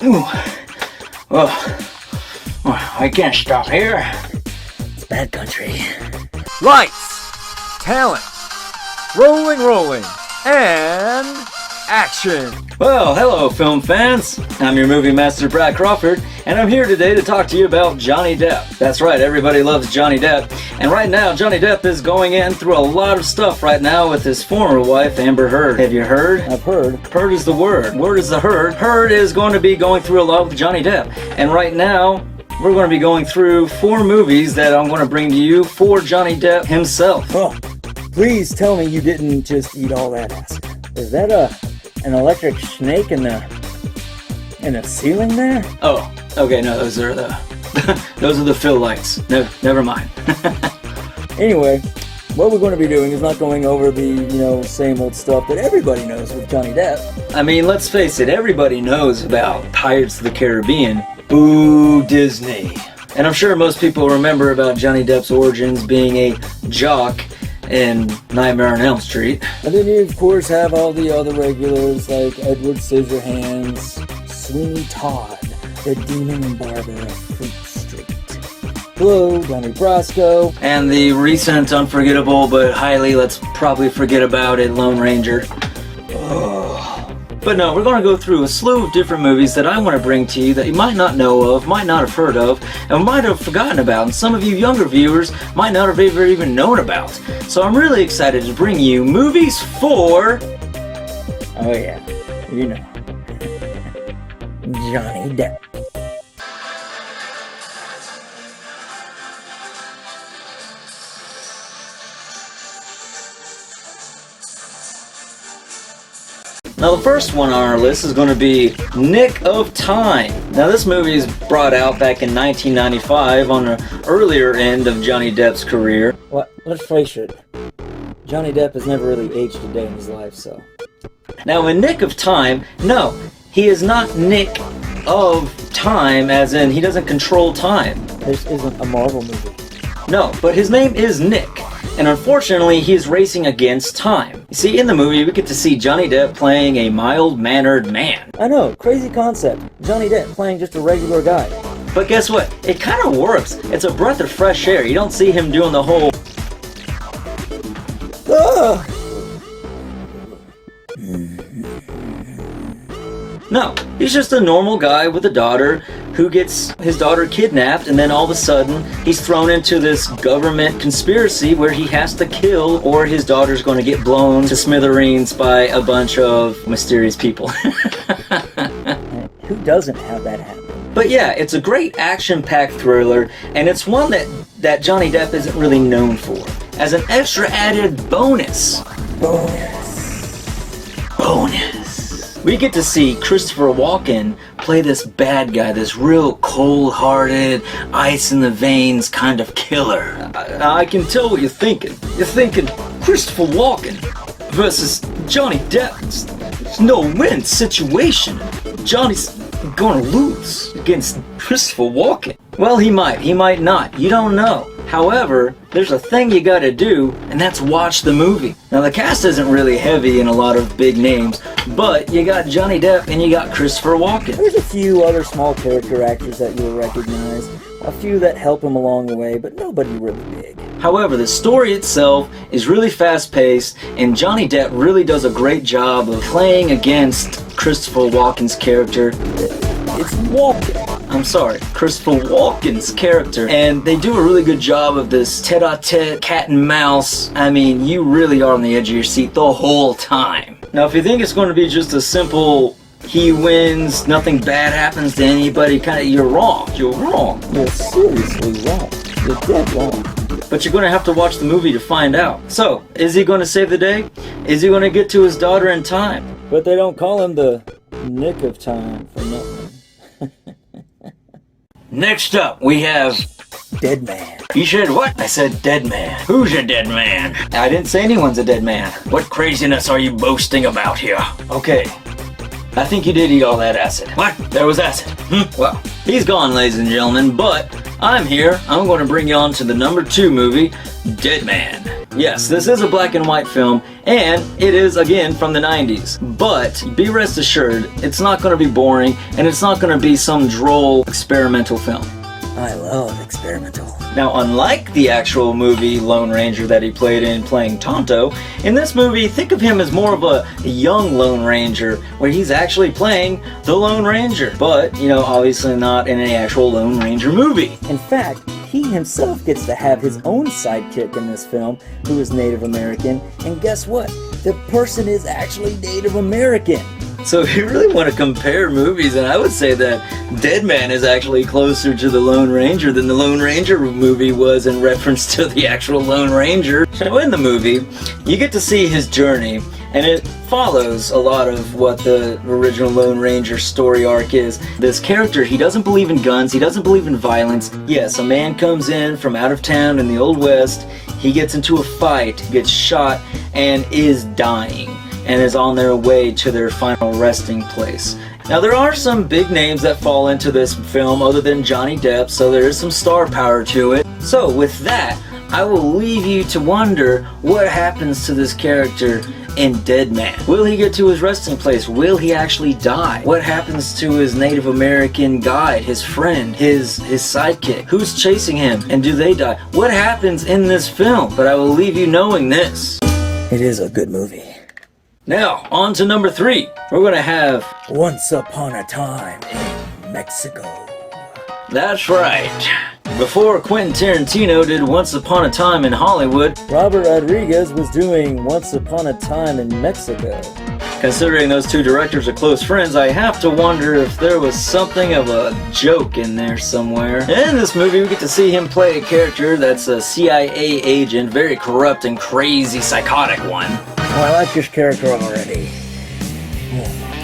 Ooh. Well, I can't stop here. It's bad country. Lights, talent, rolling, and action. Well, hello film fans. I'm your movie master Brad Crawford, and I'm here today to talk to you about Johnny Depp. That's right, everybody loves Johnny Depp. And right now, Johnny Depp is going in through a lot of stuff right now with his former wife, Amber Heard. Have you heard? I've heard. Heard is the word. Word is the herd. Heard is going to be going through a lot with Johnny Depp. And right now, we're going to be going through 4 movies that I'm going to bring to you for Johnny Depp himself. Oh, please tell me you didn't just eat all that acid. Is that an electric snake in the ceiling there? Oh, okay, no, those are the those are the fill lights. No, never mind. Anyway, what we're going to be doing is not going over the, same old stuff that everybody knows with Johnny Depp. I mean, let's face it, everybody knows about Pirates of the Caribbean. Boo Disney. And I'm sure most people remember about Johnny Depp's origins being a jock in Nightmare on Elm Street. And then you, of course, have all the other regulars like Edward Scissorhands, Sweeney Todd, the Demon Barber of Fleet Street, Hello, Donnie Brasco, and the recent unforgettable but highly let's probably forget about it, Lone Ranger. But no, we're going to go through a slew of different movies that I want to bring to you that you might not know of, might not have heard of, and might have forgotten about, and some of you younger viewers might not have ever even known about. So I'm really excited to bring you movies for... Oh yeah, Johnny Depp. Now the first one on our list is going to be Nick of Time. Now this movie is brought out back in 1995 on the earlier end of Johnny Depp's career. Well, let's face it, Johnny Depp has never really aged a day in his life, so... Now in Nick of Time, no, he is not Nick of Time, as in he doesn't control time. This isn't a Marvel movie. No, but his name is Nick. And unfortunately, he is racing against time. You see, in the movie, we get to see Johnny Depp playing a mild-mannered man. I know, crazy concept. Johnny Depp playing just a regular guy. But guess what? It kind of works. It's a breath of fresh air. You don't see him doing the whole... Ah! No, he's just a normal guy with a daughter who gets his daughter kidnapped, and then all of a sudden he's thrown into this government conspiracy where he has to kill or his daughter's going to get blown to smithereens by a bunch of mysterious people. Who doesn't have that happen? But yeah, it's a great action-packed thriller, and it's one that Johnny Depp isn't really known for. As an extra added bonus. We get to see Christopher Walken play this bad guy, this real cold-hearted, ice-in-the-veins kind of killer. I can tell what you're thinking. You're thinking, Christopher Walken versus Johnny Depp. It's no-win situation. Johnny's gonna lose against Christopher Walken. Well, he might not. You don't know. However, there's a thing you gotta do, and that's watch the movie. Now, the cast isn't really heavy in a lot of big names, but you got Johnny Depp and you got Christopher Walken. There's a few other small character actors that you'll recognize, a few that help him along the way, but nobody really big. However, the story itself is really fast-paced, and Johnny Depp really does a great job of playing against Christopher Walken's character. It's Walken. I'm sorry, Christopher Walken's character, and they do a really good job of this tete-a-tete, cat and mouse. I mean, you really are on the edge of your seat the whole time. Now, if you think it's going to be just a simple, he wins, nothing bad happens to anybody, you're wrong. You're wrong. You're seriously wrong. You're dead wrong. But you're going to have to watch the movie to find out. So, is he going to save the day? Is he going to get to his daughter in time? But they don't call him the Nick of Time for nothing. Next up, we have... Dead man. You said what? I said dead man. Who's a dead man? I didn't say anyone's a dead man. What craziness are you boasting about here? Okay. I think you did eat all that acid. What? There was acid. Well, he's gone, ladies and gentlemen, but I'm here. I'm going to bring you on to the number 2 movie, Dead Man. Yes, this is a black and white film, and it is, again, from the 90s. But be rest assured, it's not going to be boring, and it's not going to be some droll experimental film. I love experimental. Now, unlike the actual movie Lone Ranger that he played in playing Tonto, in this movie, think of him as more of a young Lone Ranger, where he's actually playing the Lone Ranger. But, you know, obviously not in an actual Lone Ranger movie. In fact, he himself gets to have his own sidekick in this film, who is Native American, and guess what? The person is actually Native American. So if you really want to compare movies, then I would say that Dead Man is actually closer to the Lone Ranger than the Lone Ranger movie was in reference to the actual Lone Ranger. So in the movie, you get to see his journey, and it follows a lot of what the original Lone Ranger story arc is. This character, he doesn't believe in guns, he doesn't believe in violence. Yes, a man comes in from out of town in the Old West, he gets into a fight, gets shot, and is dying, and is on their way to their final resting place. Now there are some big names that fall into this film other than Johnny Depp, so there is some star power to it. So with that, I will leave you to wonder what happens to this character in Dead Man. Will he get to his resting place? Will he actually die? What happens to his Native American guide, his friend, his sidekick? Who's chasing him, and do they die? What happens in this film? But I will leave you knowing this. It is a good movie. Now, on to number 3. We're gonna have Once Upon a Time in Mexico. That's right. Before Quentin Tarantino did Once Upon a Time in Hollywood, Robert Rodriguez was doing Once Upon a Time in Mexico. considering those two directors are close friends, I have to wonder if there was something of a joke in there somewhere. In this movie, we get to see him play a character that's a CIA agent, very corrupt and crazy, psychotic one. Oh, I like this character already.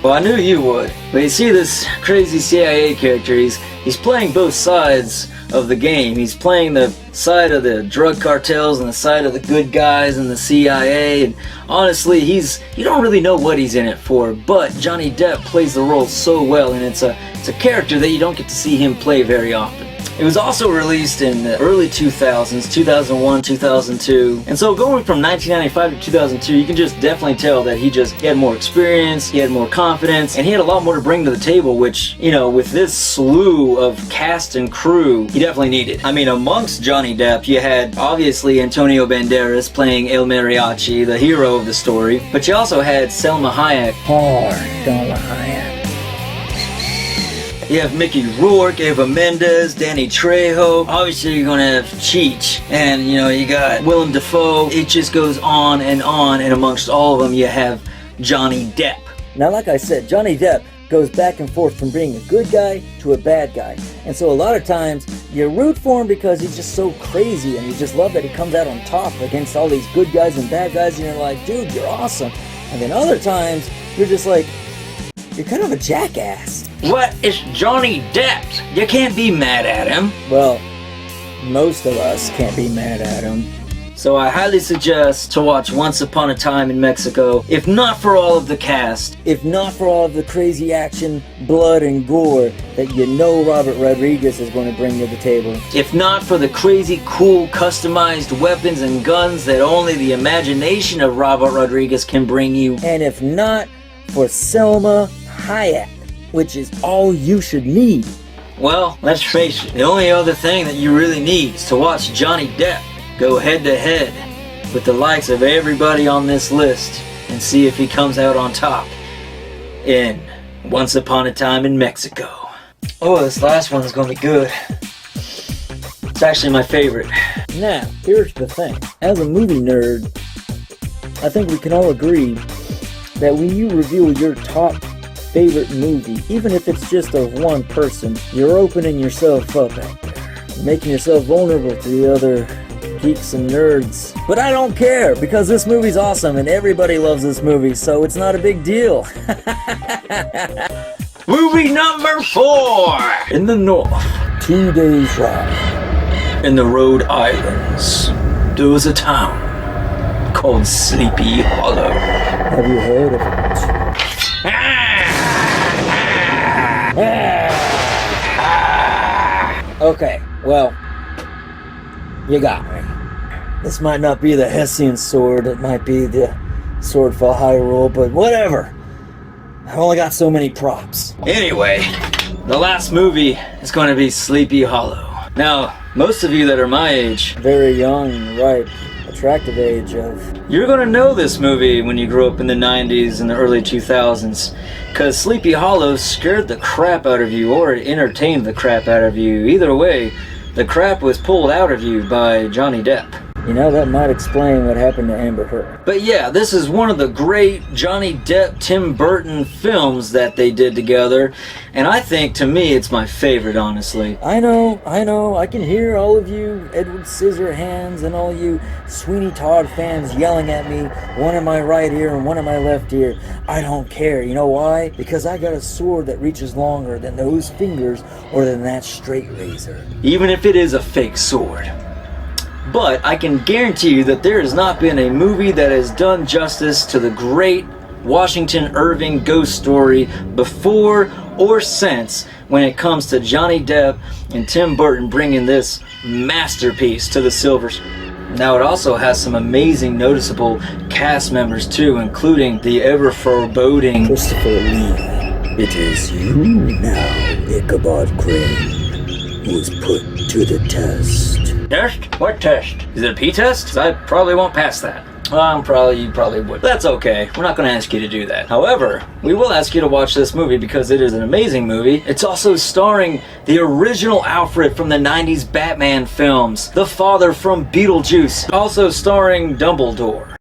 Well, I knew you would. But you see this crazy CIA character, he's playing both sides of the game. He's playing the side of the drug cartels and the side of the good guys and the CIA, and honestly, you don't really know what he's in it for, but Johnny Depp plays the role so well, and it's a character that you don't get to see him play very often. It was also released in the early 2000s, 2001, 2002. And so going from 1995 to 2002, you can just definitely tell that he had more experience, he had more confidence, and he had a lot more to bring to the table, which, you know, with this slew of cast and crew, he definitely needed. I mean, amongst Johnny Depp, you had, obviously, Antonio Banderas playing El Mariachi, the hero of the story, but you also had Selma Hayek. Selma Hayek. You have Mickey Rourke, Eva Mendes, Danny Trejo. Obviously, you're gonna have Cheech, and you got Willem Dafoe. It just goes on, and amongst all of them, you have Johnny Depp. Now, like I said, Johnny Depp goes back and forth from being a good guy to a bad guy. And so a lot of times, you root for him because he's just so crazy, and you just love that he comes out on top against all these good guys and bad guys, and you're like, dude, you're awesome. And then other times, you're just like, you're kind of a jackass. What? It's Johnny Depp. You can't be mad at him. Well, most of us can't be mad at him. So I highly suggest to watch Once Upon a Time in Mexico, if not for all of the cast. If not for all of the crazy action, blood, and gore that Robert Rodriguez is going to bring to the table. If not for the crazy, cool, customized weapons and guns that only the imagination of Robert Rodriguez can bring you. And if not for Selma Hayek, which is all you should need. Well, let's face it, the only other thing that you really need is to watch Johnny Depp go head to head with the likes of everybody on this list and see if he comes out on top in Once Upon a Time in Mexico. Oh, this last one is going to be good. It's actually my favorite. Now, here's the thing. As a movie nerd, I think we can all agree that when you reveal your top favorite movie, even if it's just of one person, you're opening yourself up out there, making yourself vulnerable to the other geeks and nerds. But I don't care, because this movie's awesome and everybody loves this movie, so it's not a big deal. Movie number 4! In the north, 2 days ride. in the Rhode Islands, there was a town called Sleepy Hollow. Have you heard of it? Okay, well, you got me. This might not be the Hessian sword, it might be the sword for Hyrule, but whatever. I've only got so many props. Anyway, the last movie is going to be Sleepy Hollow. Now, most of you that are my age, Very young, ripe, attractive age of... you're going to know this movie when you grew up in the 90s and the early 2000s, because Sleepy Hollow scared the crap out of you or it entertained the crap out of you. Either way, the crap was pulled out of you by Johnny Depp. You know, that might explain what happened to Amber Heard. But yeah, this is one of the great Johnny Depp, Tim Burton films that they did together, and I think, to me, it's my favorite, honestly. I know, I can hear all of you Edward Scissorhands and all you Sweeney Todd fans yelling at me, one in my right ear and one in my left ear. I don't care. You know why? Because I got a sword that reaches longer than those fingers or than that straight razor. Even if it is a fake sword. But I can guarantee you that there has not been a movie that has done justice to the great Washington Irving ghost story before or since when it comes to Johnny Depp and Tim Burton bringing this masterpiece to the silver screen. Now, it also has some amazing noticeable cast members too, including the ever foreboding Christopher Lee. It is you now, Ichabod Crane, who is put to the test. Test? What test? Is it a P test? 'Cause I probably won't pass that. You probably would. That's okay. We're not going to ask you to do that. However, we will ask you to watch this movie because it is an amazing movie. It's also starring the original Alfred from the 90s Batman films, the father from Beetlejuice, also starring Dumbledore.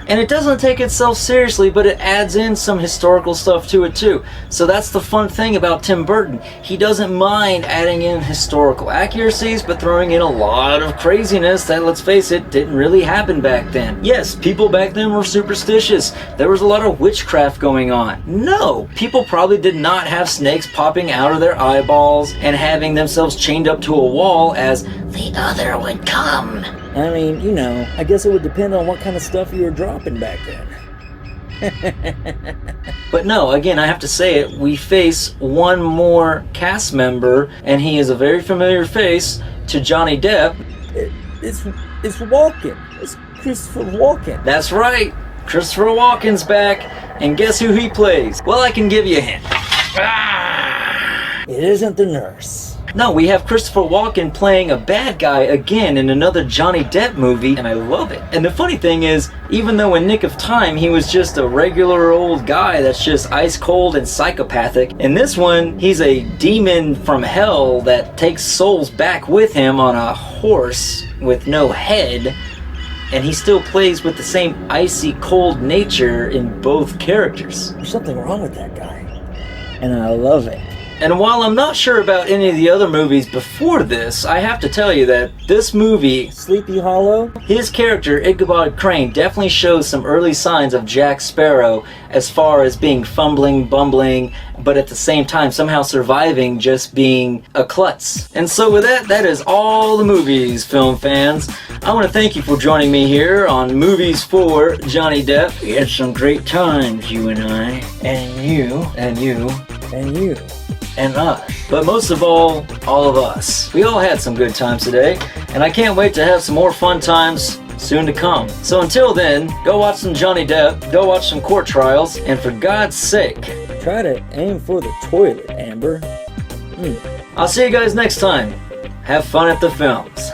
And it doesn't take itself seriously, but it adds in some historical stuff to it too. So that's the fun thing about Tim Burton. He doesn't mind adding in historical accuracies, but throwing in a lot of craziness that, let's face it, didn't really happen back then. Yes, people back then were superstitious. There was a lot of witchcraft going on. No, people probably did not have snakes popping out of their eyeballs and having themselves chained up to a wall as the other would come. I mean, you know, I guess it would depend on what kind of stuff you were dropping back then. But no, again, I have to say it, we face one more cast member, and he is a very familiar face to Johnny Depp. It's Walken. It's Christopher Walken. That's right, Christopher Walken's back, and guess who he plays? Well, I can give you a hint. It isn't the nurse. No, we have Christopher Walken playing a bad guy again in another Johnny Depp movie, and I love it. And the funny thing is, even though in Nick of Time he was just a regular old guy that's just ice cold and psychopathic, in this one he's a demon from hell that takes souls back with him on a horse with no head, and he still plays with the same icy cold nature in both characters. There's something wrong with that guy, and I love it. And while I'm not sure about any of the other movies before this, I have to tell you that this movie, Sleepy Hollow, his character, Ichabod Crane, definitely shows some early signs of Jack Sparrow as far as being fumbling, bumbling, but at the same time somehow surviving just being a klutz. And so with that, that is all the movies, film fans. I want to thank you for joining me here on Movies for Johnny Depp. We had some great times, you and I, and you, and you, and you. and us. But most of all of us. We all had some good times today, and I can't wait to have some more fun times soon to come. So until then, go watch some Johnny Depp, go watch some court trials, and for God's sake, try to aim for the toilet, Amber. I'll see you guys next time. Have fun at the films.